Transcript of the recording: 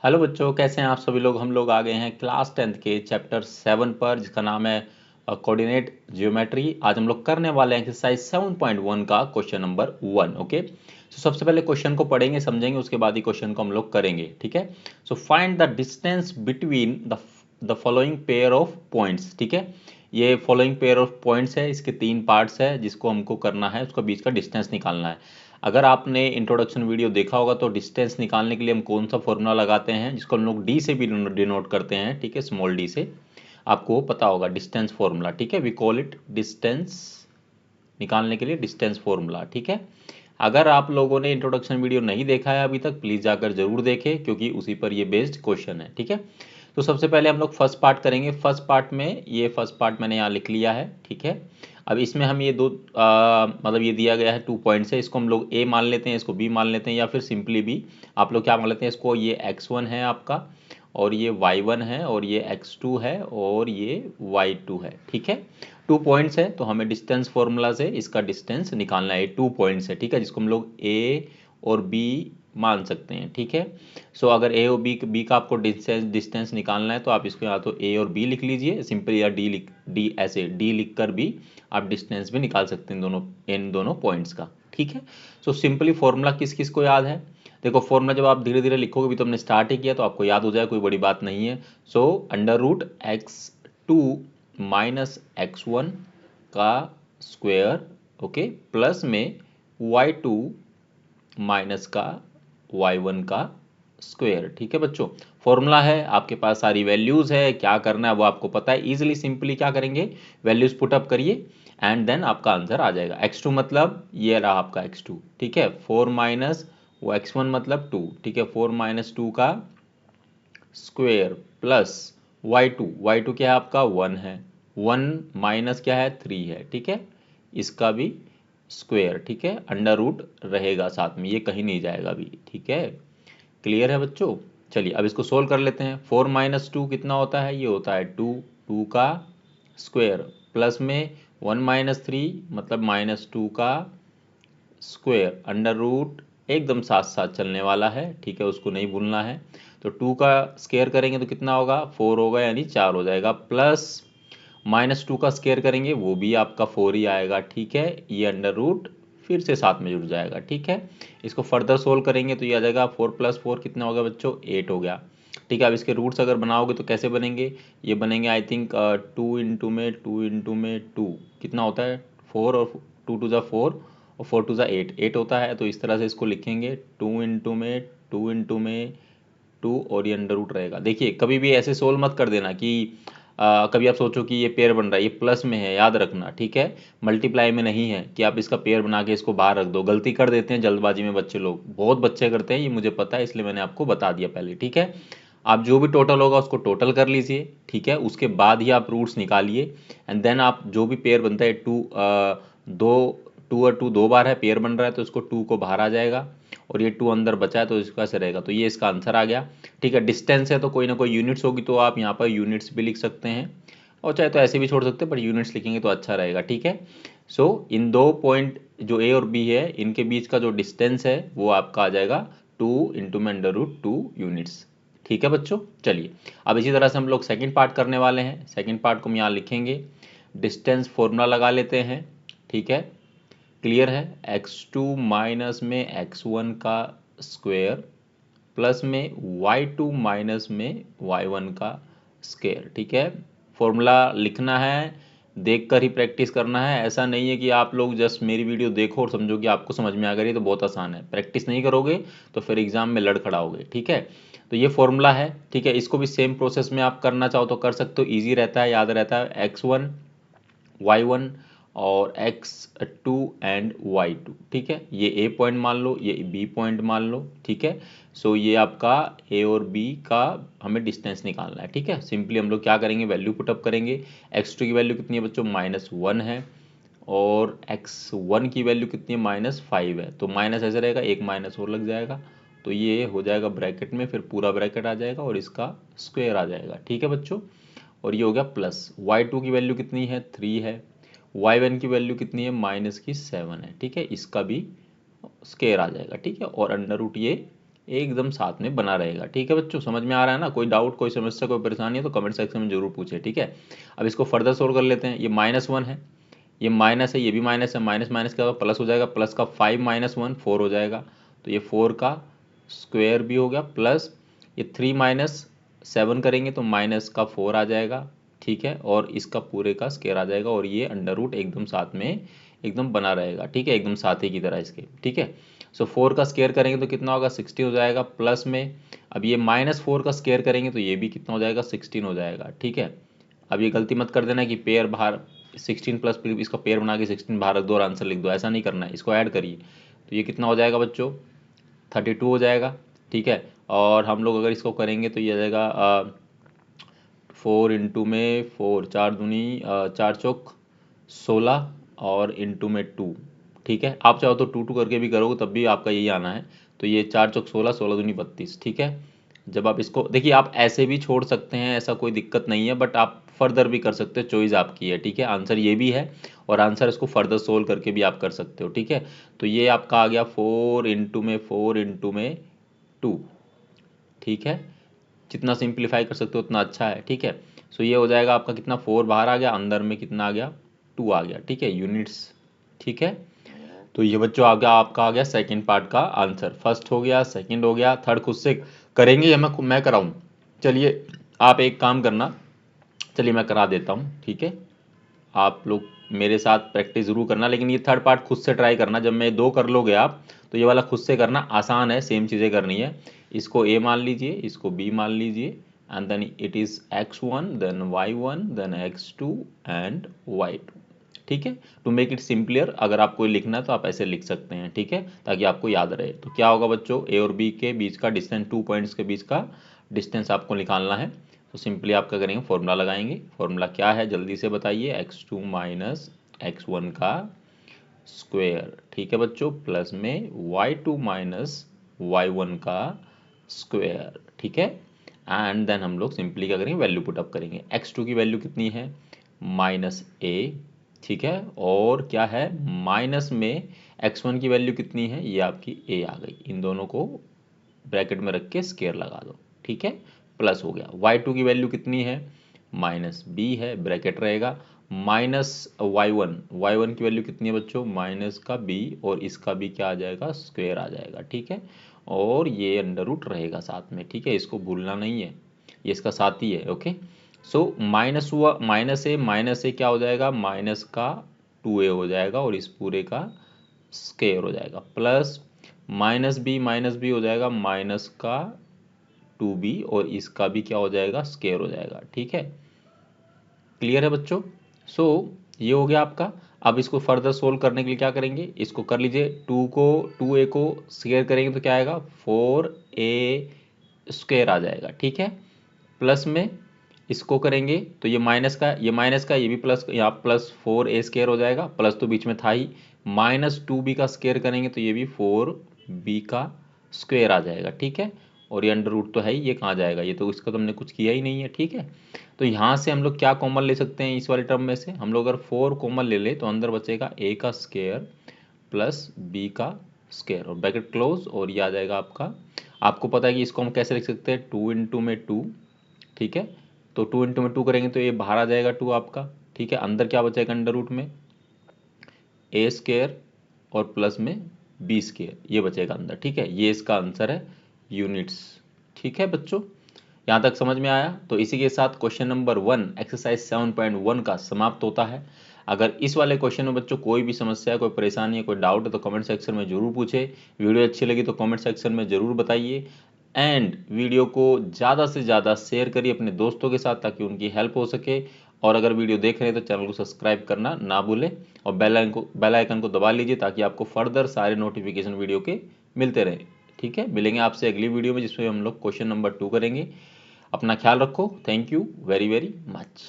Hello बच्चों, कैसे हैं आप सभी लोग। हम लोग आ गए हैं क्लास 10th के चैप्टर 7 पर, जिसका नाम है कोऑर्डिनेट ज्योमेट्री। आज हम लोग करने वाले हैं एक्सरसाइज 7.1 का क्वेश्चन नंबर 1। ओके, सो सबसे पहले क्वेश्चन को पढ़ेंगे, समझेंगे, उसके बाद ही क्वेश्चन को हम लोग करेंगे। ठीक है। So find the distance between the following pair of points. ठीक है, ये फॉलोइंग पेयर ऑफ पॉइंट्स है, इसके 3 पार्ट्स है, जिसको हमको करना है, उसका बीच का डिस्टेंस निकालना है। अगर आपने इंट्रोडक्शन वीडियो देखा होगा तो डिस्टेंस निकालने के लिए हम कौन सा फॉर्मूला लगाते हैं, जिसको हम लोग डी से भी डिनोट करते हैं। ठीक है, स्मॉल डी से, आपको पता होगा डिस्टेंस फॉर्मूला। ठीक है, वी कॉल इट डिस्टेंस, निकालने के लिए डिस्टेंस फॉर्मूला। ठीक है, अगर आप लोगों ने इंट्रोडक्शन वीडियो नहीं देखा है अभी तक, प्लीज़ जाकर जरूर देखें, क्योंकि उसी पर ये बेस्ड क्वेश्चन है। ठीक है, तो सबसे पहले हम लोग फर्स्ट पार्ट करेंगे। फर्स्ट पार्ट में ये फर्स्ट पार्ट मैंने यहाँ लिख लिया है। ठीक है, अब इसमें हम ये दो मतलब ये दिया गया है 2 पॉइंट्स है, इसको हम लोग ए मान लेते हैं, इसको बी मान लेते हैं, या फिर सिंपली भी आप लोग क्या मान लेते हैं, इसको ये x1 है आपका, और ये y1 है, और ये x2 है, और ये y2 है। ठीक है, 2 पॉइंट्स है, तो हमें डिस्टेंस फॉर्मूला से इसका डिस्टेंस निकालना है। 2 पॉइंट्स है, ठीक है, जिसको हम लोग ए और बी मान सकते हैं। ठीक है, सो अगर ए और बी का आपको डिस्टेंस निकालना है, तो आप इसको या तो ए और बी लिख लीजिए सिंपल, या डी ऐसे डी लिख कर भी आप डिस्टेंस भी निकाल सकते हैं इन दोनों पॉइंट्स का। ठीक है, सो सिंपली फॉर्मूला किस किस को याद है। देखो, फॉर्मूला जब आप धीरे धीरे लिखोगे, भी तो हमने स्टार्ट ही किया, तो आपको याद हो जाए, कोई बड़ी बात नहीं है। सो √x2 माइनस x1 का स्क्वायर, ओके, प्लस में y2 माइनस का y1 का स्क्वायर। ठीक है बच्चों, फॉर्मूला है, आपके पास सारी वैल्यूज है, क्या करना है वो आपको पता है। इजीली सिंपली क्या करेंगे, वैल्यूज पुट अप करिए एंड देन आपका आंसर आ जाएगा। x2 मतलब ये रहा आपका x2। ठीक है, 4 माइनस वो x1 मतलब 2। ठीक है, 4 माइनस 2 का स्क्वायर प्लस y2 क्या है आपका 1 है, 1 माइनस क्या है 3 है। ठीक है, इसका भी स्क्वायर। ठीक है, अंडर रूट रहेगा साथ में, ये कहीं नहीं जाएगा अभी। ठीक है, क्लियर है बच्चों। चलिए अब इसको सोल्व कर लेते हैं। 4 माइनस 2 कितना होता है, ये होता है 2, 2 का स्क्वायर प्लस में 1 माइनस 3 मतलब -2 का स्क्वायर, अंडर रूट एकदम साथ साथ चलने वाला है। ठीक है, उसको नहीं भूलना है। तो 2 का स्क्वायर करेंगे तो कितना होगा, 4 होगा, यानी 4 हो जाएगा, प्लस -2 का स्क्वायर करेंगे वो भी आपका 4 ही आएगा। ठीक है, ये अंडर रूट फिर से साथ में जुड़ जाएगा। ठीक है, इसको फर्दर सोल्व करेंगे तो ये आ जाएगा 4 + 4 कितना हो गया बच्चों, 8 हो गया। ठीक है, अब इसके रूट्स अगर बनाओगे तो कैसे बनेंगे, ये बनेंगे आई थिंक 2 कितना होता है 4, और 2 टू ज़ा 4, और 4 टू ज़ा 8 होता है। तो इस तरह से इसको लिखेंगे 2 और ये अंडर रूट रहेगा। देखिए, कभी भी ऐसे सोल्व मत कर देना कि कभी आप सोचो कि ये पेयर बन रहा है, ये प्लस में है, याद रखना। ठीक है, मल्टीप्लाई में नहीं है कि आप इसका पेयर बना के इसको बाहर रख दो। गलती कर देते हैं जल्दबाजी में बच्चे लोग, बहुत बच्चे करते हैं, ये मुझे पता है, इसलिए मैंने आपको बता दिया पहले। ठीक है, आप जो भी टोटल होगा उसको टोटल कर लीजिए। ठीक है, उसके बाद ही आप रूट्स निकालिए एंड देन आप जो भी पेयर बनता है, टू और टू 2 बार है, पेयर बन रहा है, तो उसको 2 को बाहर आ जाएगा, और ये 2 अंदर बचा है, तो इसका से रहेगा। तो ये इसका आंसर आ गया। ठीक है, डिस्टेंस है तो कोई ना कोई यूनिट्स होगी, तो आप यहाँ पर यूनिट्स भी लिख सकते हैं, और चाहे तो ऐसे भी छोड़ सकते हैं, पर यूनिट्स लिखेंगे तो अच्छा रहेगा। ठीक है, सो इन 2 पॉइंट जो ए और बी है, इनके बीच का जो डिस्टेंस है वो आपका आ जाएगा 2 इंटू में अंडर रूट 2 यूनिट्स। ठीक है बच्चों, चलिए अब इसी तरह से हम लोग सेकंड पार्ट करने वाले हैं। सेकंड पार्ट को हम यहाँ लिखेंगे, डिस्टेंस फॉर्मूला लगा लेते हैं। ठीक है, क्लियर है, x2 माइनस में x1 का स्क्वायर प्लस में y2 माइनस में y1 का स्क्वायर। ठीक है, फॉर्मूला लिखना है, देख कर ही प्रैक्टिस करना है। ऐसा नहीं है कि आप लोग जस्ट मेरी वीडियो देखो और समझो कि आपको समझ में आ गई, तो बहुत आसान है। प्रैक्टिस नहीं करोगे तो फिर एग्जाम में लड़ खड़ाओगे। ठीक है, तो ये फॉर्मूला है। ठीक है, इसको भी सेम प्रोसेस में आप करना चाहो तो कर सकते हो, ईजी रहता है, याद रहता है। x1 y1 और x2 एंड y2। ठीक है, ये a पॉइंट मान लो, ये b पॉइंट मान लो। ठीक है, सो ये आपका a और b का हमें डिस्टेंस निकालना है। ठीक है, सिंपली हम लोग क्या करेंगे, वैल्यू पुटअप करेंगे। x2 की वैल्यू कितनी है बच्चों, -1 है, और x1 की वैल्यू कितनी है, -5 है। तो माइनस ऐसे रहेगा, एक माइनस और लग जाएगा, तो ये हो जाएगा ब्रैकेट में, फिर पूरा ब्रैकेट आ जाएगा और इसका स्क्वायर आ जाएगा। ठीक है बच्चों, और ये हो गया प्लस। y2 की वैल्यू कितनी है, 3 है, y1 की वैल्यू कितनी है, -7 है। ठीक है, इसका भी स्क्वायर आ जाएगा। ठीक है, और अंडर रूट ये एकदम साथ में बना रहेगा। ठीक है बच्चों, समझ में आ रहा है ना? कोई डाउट, कोई समस्या, कोई परेशानी है तो कमेंट सेक्शन में जरूर पूछे। ठीक है, अब इसको फर्दर सोल्व कर लेते हैं। ये -1 है, ये माइनस है, ये भी माइनस है, माइनस माइनस क्या होगा, प्लस हो जाएगा, प्लस का 5 - 1 4 हो जाएगा, तो ये 4 का स्क्वायर भी हो गया, प्लस ये 3 - 7 करेंगे तो माइनस का 4 आ जाएगा। ठीक है, और इसका पूरे का स्क्वायर आ जाएगा, और ये अंडर रूट एकदम साथ में एकदम बना रहेगा। ठीक है, एकदम साथी की तरह इसके। ठीक है, सो 4 का स्क्वायर करेंगे तो कितना होगा, 16 हो जाएगा, प्लस में अब ये -4 का स्क्वायर करेंगे तो ये भी कितना हो जाएगा, 16 हो जाएगा। ठीक है, अब ये गलती मत कर देना कि पेयर बाहर 16 प्लस फिर इसका पेयर बना के 16 बाहर रख दो और आंसर लिख दो, ऐसा नहीं करना है, इसको ऐड करिए। तो ये कितना हो जाएगा बच्चों, 32 हो जाएगा। ठीक है, और हम लोग अगर इसको करेंगे तो ये आ जाएगा 4 इंटू में 4, 4 दूनी 4 चौक 16 और इंटू में 2। ठीक है, आप चाहो तो 2 करके भी करोगे तब भी आपका यही आना है। तो ये 4 चौक 16, 16 दूनी 32। ठीक है, जब आप इसको देखिए, आप ऐसे भी छोड़ सकते हैं, ऐसा कोई दिक्कत नहीं है, बट आप फर्दर भी कर सकते हो, चॉइस आपकी है। ठीक है, आंसर ये भी है और आंसर इसको फर्दर सोल्व करके भी आप कर सकते हो। ठीक है, तो ये आपका आ गया 4 इंटू में 4 इंटू में 2। ठीक है, जितना सिंप्लीफाई कर सकते हो उतना अच्छा है। ठीक है, सो ये हो जाएगा आपका कितना, 4 बाहर आ गया, अंदर में कितना आ गया, 2 आ गया। ठीक है, यूनिट्स। ठीक है, तो ये बच्चों आ गया आपका, आ गया सेकंड पार्ट का आंसर। फर्स्ट हो गया, सेकंड हो गया, थर्ड खुद से करेंगे या मैं कराऊं? चलिए आप एक काम करना, चलिए मैं करा देता हूं। ठीक है, आप लोग मेरे साथ प्रैक्टिस जरूर करना, लेकिन ये थर्ड पार्ट खुद से ट्राई करना। जब मैं 2 कर लोगे आप तो ये वाला खुद से करना, आसान है, सेम चीज़ें करनी है। इसको a मान लीजिए, इसको b मान लीजिए, and then it is x1 then y1 then x2 and y2। ठीक है, टू मेक इट सिंपलियर, अगर आपको लिखना है तो आप ऐसे लिख सकते हैं। ठीक है, ताकि आपको याद रहे। तो क्या होगा बच्चों, a और b के बीच का डिस्टेंस, 2 पॉइंट्स के बीच का डिस्टेंस आपको निकालना है। तो सिंपली आप क्या करेंगे, फॉर्मूला लगाएंगे। फॉर्मूला क्या है जल्दी से बताइए, x2 माइनस x1 का स्क्वायर। ठीक है बच्चों, प्लस में y2 माइनस y1 का स्क्वायर। ठीक है, एंड देन हम लोग सिंपली क्या करेंगे, वैल्यू पुट अप करेंगे। x2 की वैल्यू कितनी है, -a। ठीक है, और क्या है, माइनस में x1 की वैल्यू कितनी है, ये आपकी a आ गई। इन दोनों को ब्रैकेट में रख के स्केयर लगा दो। ठीक है, प्लस हो गया। y2 की वैल्यू कितनी है, -b है, ब्रैकेट रहेगा, माइनस y1 की वैल्यू कितनी है बच्चों, माइनस का b, और इसका भी क्या आ जाएगा, स्क्वायर आ जाएगा। ठीक है, और ये अंडर रूट रहेगा साथ में। ठीक है, इसको भूलना नहीं है, ये इसका साथी है। ओके, सो माइनस हुआ, माइनस से क्या हो जाएगा, माइनस का 2a हो जाएगा, और इस पूरे का स्क्वायर हो जाएगा, प्लस माइनस बी हो जाएगा, माइनस का 2b, और इसका भी क्या हो जाएगा, स्क्वायर हो जाएगा। ठीक है, क्लियर है बच्चों? सो ये हो गया आपका। अब इसको फर्दर सोल्व करने के लिए क्या करेंगे, इसको कर लीजिए, 2a को स्क्वायर करेंगे तो क्या आएगा, 4a स्क्वायर आ जाएगा। ठीक है, प्लस में इसको करेंगे तो ये माइनस का, ये भी प्लस, यहाँ प्लस 4a स्क्वायर हो जाएगा, प्लस तो बीच में था ही, -2b का स्क्वायर करेंगे तो ये भी 4b का स्क्वायर आ जाएगा। ठीक है, और ये अंडर रूट तो है ही, ये कहाँ जाएगा, ये तो इसका तो हमने कुछ किया ही नहीं है। ठीक है, तो यहाँ से हम लोग क्या कॉमन ले सकते हैं, इस वाले टर्म में से हम लोग अगर 4 कॉमन ले ले तो अंदर बचेगा a का स्क्वायर प्लस b का स्क्वायर, और ब्रैकेट क्लोज, और ये आ जाएगा आपका। आपको पता है कि इसको हम कैसे लिख सकते हैं, 2 इंटू में 2। ठीक है, तो 2 इंटू में 2 करेंगे तो ये बाहर आ जाएगा 2 आपका। ठीक है, अंदर क्या बचेगा अंडर रूट में, a स्क्वायर और प्लस में b स्क्वायर, ये बचेगा अंदर। ठीक है, ये इसका आंसर है, यूनिट्स। ठीक है बच्चों, यहाँ तक समझ में आया? तो इसी के साथ क्वेश्चन नंबर 1 एक्सरसाइज 7.1 का समाप्त होता है। अगर इस वाले क्वेश्चन में बच्चों कोई भी समस्या है, कोई परेशानी है, कोई डाउट है तो कमेंट सेक्शन में जरूर पूछे। वीडियो अच्छी लगी तो कमेंट सेक्शन में जरूर बताइए, एंड वीडियो को ज़्यादा से ज़्यादा शेयर करिए अपने दोस्तों के साथ ताकि उनकी हेल्प हो सके। और अगर वीडियो देख रहे हैं तो चैनल को सब्सक्राइब करना ना भूलें, और बेल आइकन को दबा लीजिए ताकि आपको फर्दर सारे नोटिफिकेशन वीडियो के मिलते रहें। ठीक है, मिलेंगे आपसे अगली वीडियो में जिसमें हम लोग क्वेश्चन नंबर 2 करेंगे। अपना ख्याल रखो, thank you very very much.